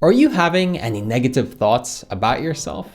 Are you having any negative thoughts about yourself?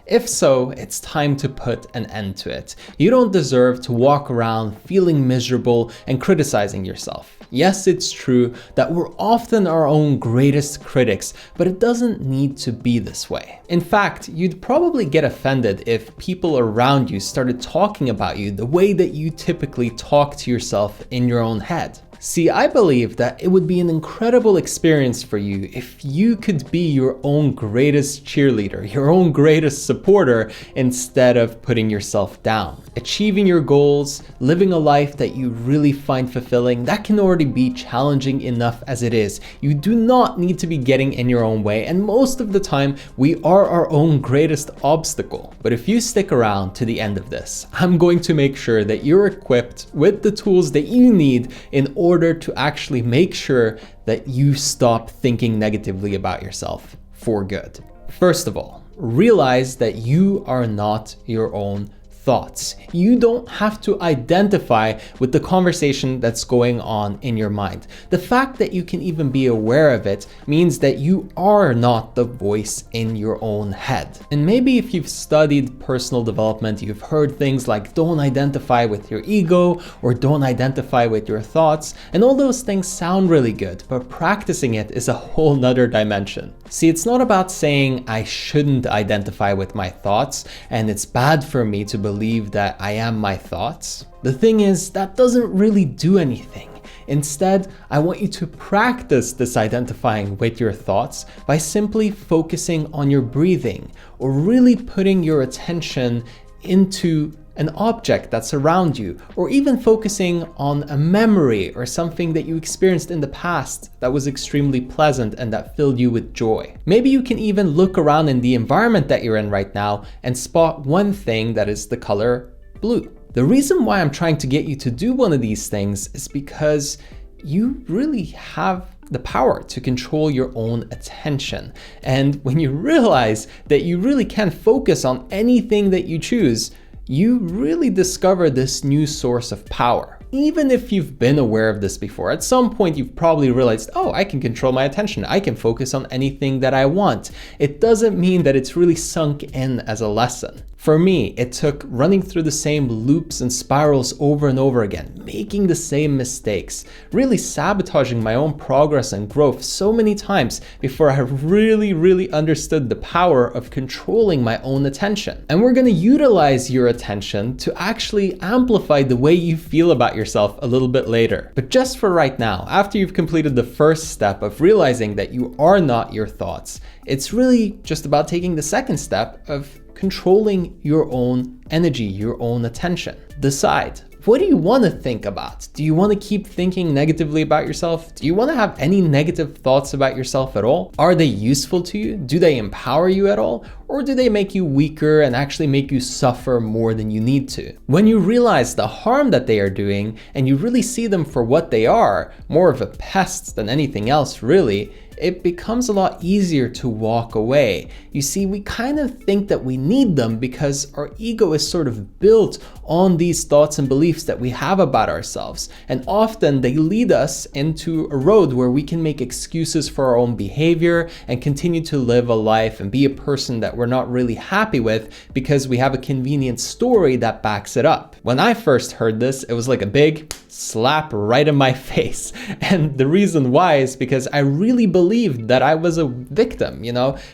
If so, it's time to put an end to it. You don't deserve to walk around feeling miserable and criticizing yourself. Yes, it's true that we're often our own greatest critics, but it doesn't need to be this way. In fact, you'd probably get offended if people around you started talking about you the way that you typically talk to yourself in your own head. See, I believe that it would be an incredible experience for you if you could be your own greatest cheerleader, your own greatest supporter, instead of putting yourself down. Achieving your goals, living a life that you really find fulfilling, that can already be challenging enough as it is. You do not need to be getting in your own way, and most of the time, we are our own greatest obstacle. But if you stick around to the end of this, I'm going to make sure that you're equipped with the tools that you need in order to actually make sure that you stop thinking negatively about yourself for good. First of all, realize that you are not your own thoughts. You don't have to identify with the conversation that's going on in your mind. The fact that you can even be aware of it means that you are not the voice in your own head. And maybe if you've studied personal development, you've heard things like don't identify with your ego or don't identify with your thoughts, and all those things sound really good, but practicing it is a whole nother dimension. See, it's not about saying I shouldn't identify with my thoughts and it's bad for me to believe that I am my thoughts. The thing is, that doesn't really do anything. Instead, I want you to practice this identifying with your thoughts by simply focusing on your breathing or really putting your attention into an object that's around you, or even focusing on a memory or something that you experienced in the past that was extremely pleasant and that filled you with joy. Maybe you can even look around in the environment that you're in right now and spot one thing that is the color blue. The reason why I'm trying to get you to do one of these things is because you really have the power to control your own attention. And when you realize that you really can focus on anything that you choose, you really discover this new source of power. Even if you've been aware of this before, at some point you've probably realized, oh, I can control my attention. I can focus on anything that I want. It doesn't mean that it's really sunk in as a lesson. For me, it took running through the same loops and spirals over and over again, making the same mistakes, really sabotaging my own progress and growth so many times before I really understood the power of controlling my own attention. And we're going to utilize your attention to actually amplify the way you feel about yourself a little bit later. But just for right now, after you've completed the first step of realizing that you are not your thoughts, it's really just about taking the second step of controlling your own energy, your own attention. Decide, what do you want to think about? Do you want to keep thinking negatively about yourself? Do you want to have any negative thoughts about yourself at all? Are they useful to you? Do they empower you at all? Or do they make you weaker and actually make you suffer more than you need to? When you realize the harm that they are doing and you really see them for what they are, more of a pest than anything else really, it becomes a lot easier to walk away. You see, we kind of think that we need them because our ego is sort of built on these thoughts and beliefs that we have about ourselves. And often they lead us into a road where we can make excuses for our own behavior and continue to live a life and be a person that we're not really happy with because we have a convenient story that backs it up. When I first heard this, it was like a big slap right in my face. And the reason why is because I really believed that I was a victim,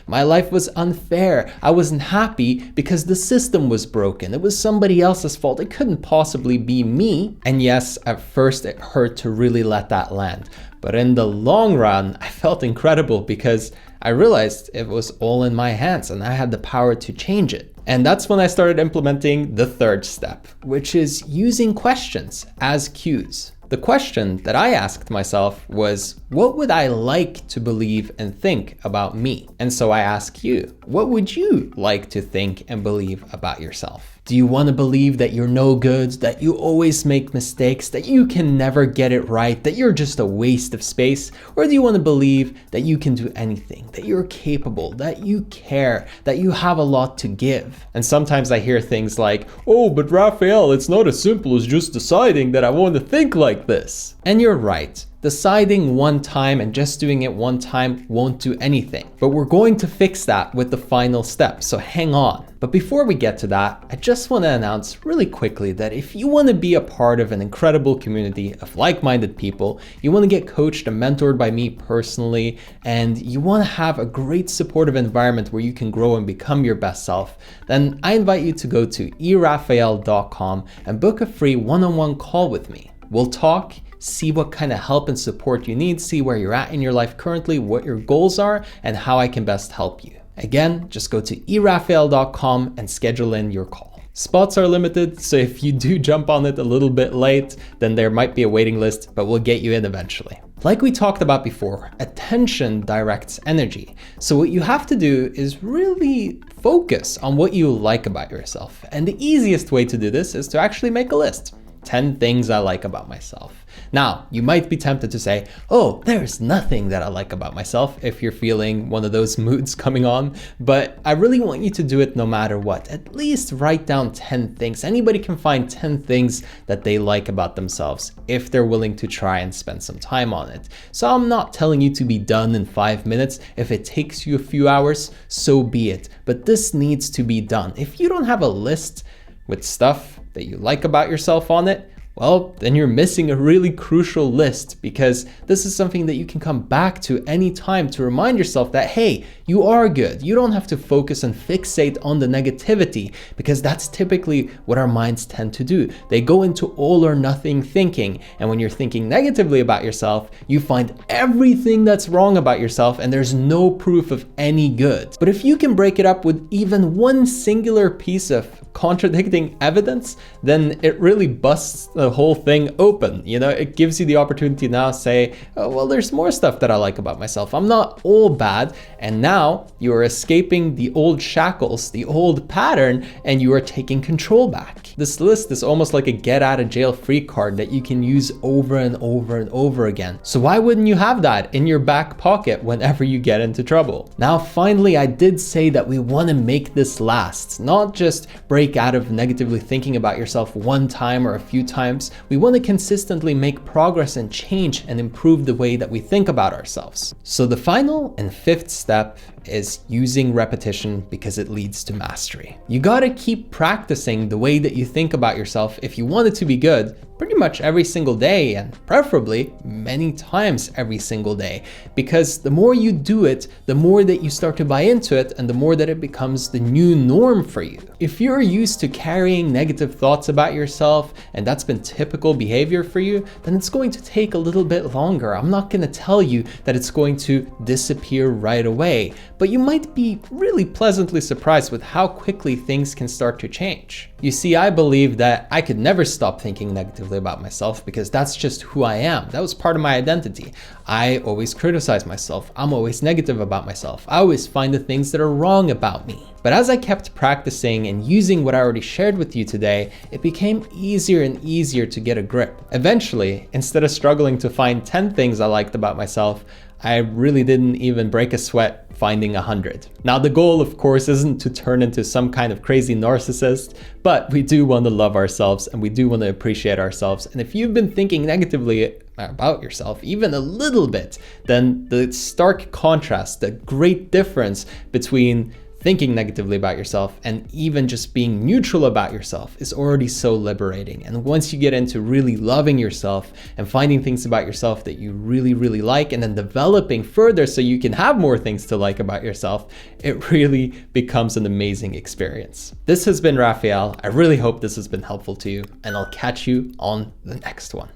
My life was unfair. I wasn't happy because the system was broken. It was somebody else's fault. It couldn't possibly be me. And yes, at first it hurt to really let that land. But in the long run, I felt incredible because I realized it was all in my hands and I had the power to change it. And that's when I started implementing the third step, which is using questions as cues. The question that I asked myself was, what would I like to believe and think about me? And so I ask you, what would you like to think and believe about yourself? Do you want to believe that you're no good, that you always make mistakes, that you can never get it right, that you're just a waste of space? Or do you want to believe that you can do anything, that you're capable, that you care, that you have a lot to give? And sometimes I hear things like, oh, but Raphael, it's not as simple as just deciding that I want to think like this. And you're right. Deciding one time and just doing it one time won't do anything. But we're going to fix that with the final step, so hang on. But before we get to that, I just want to announce really quickly that if you want to be a part of an incredible community of like-minded people, you want to get coached and mentored by me personally, and you want to have a great supportive environment where you can grow and become your best self, then I invite you to go to eraphael.com and book a free one-on-one call with me. We'll talk, see what kind of help and support you need, see where you're at in your life currently, what your goals are, and how I can best help you. Again, just go to eraphael.com and schedule in your call. Spots are limited, so if you do jump on it a little bit late, then there might be a waiting list, but we'll get you in eventually. Like we talked about before, attention directs energy. So what you have to do is really focus on what you like about yourself. And the easiest way to do this is to actually make a list. 10 things I like about myself. Now, you might be tempted to say, oh, there's nothing that I like about myself if you're feeling one of those moods coming on, but I really want you to do it no matter what. At least write down 10 things. Anybody can find 10 things that they like about themselves if they're willing to try and spend some time on it. So I'm not telling you to be done in 5 minutes. If it takes you a few hours, so be it. But this needs to be done. If you don't have a list with stuff that you like about yourself on it, well, then you're missing a really crucial list, because this is something that you can come back to anytime to remind yourself that, hey, you are good. You don't have to focus and fixate on the negativity, because that's typically what our minds tend to do. They go into all or nothing thinking. And when you're thinking negatively about yourself, you find everything that's wrong about yourself and there's no proof of any good. But if you can break it up with even one singular piece of contradicting evidence, then it really busts the whole thing open. You know, it gives you the opportunity to now say, oh, well, there's more stuff that I like about myself. I'm not all bad. And now you're escaping the old shackles, the old pattern, and you are taking control back. This list is almost like a get out of jail free card that you can use over and over and over again. So why wouldn't you have that in your back pocket whenever you get into trouble? Now, finally, I did say that we want to make this last, not just break out of negatively thinking about yourself one time or a few times. We want to consistently make progress and change and improve the way that we think about ourselves. So the final and fifth step is using repetition, because it leads to mastery. You gotta keep practicing the way that you think about yourself if you want it to be good, pretty much every single day, and preferably many times every single day, because the more you do it, the more that you start to buy into it, and the more that it becomes the new norm for you. If you're used to carrying negative thoughts about yourself, and that's been typical behavior for you, then it's going to take a little bit longer. I'm not gonna tell you that it's going to disappear right away, but you might be really pleasantly surprised with how quickly things can start to change. You see, I believe that I could never stop thinking negatively about myself, because that's just who I am. That was part of my identity. I always criticize myself. I'm always negative about myself. I always find the things that are wrong about me. But as I kept practicing and using what I already shared with you today, it became easier and easier to get a grip. Eventually, instead of struggling to find 10 things I liked about myself, I really didn't even break a sweat finding 100. Now, the goal, of course, isn't to turn into some kind of crazy narcissist, but we do want to love ourselves and we do want to appreciate ourselves. And if you've been thinking negatively about yourself, even a little bit, then the stark contrast, the great difference between thinking negatively about yourself and even just being neutral about yourself is already so liberating. And once you get into really loving yourself and finding things about yourself that you really, really like, and then developing further so you can have more things to like about yourself, it really becomes an amazing experience. This has been Raphael. I really hope this has been helpful to you, and I'll catch you on the next one.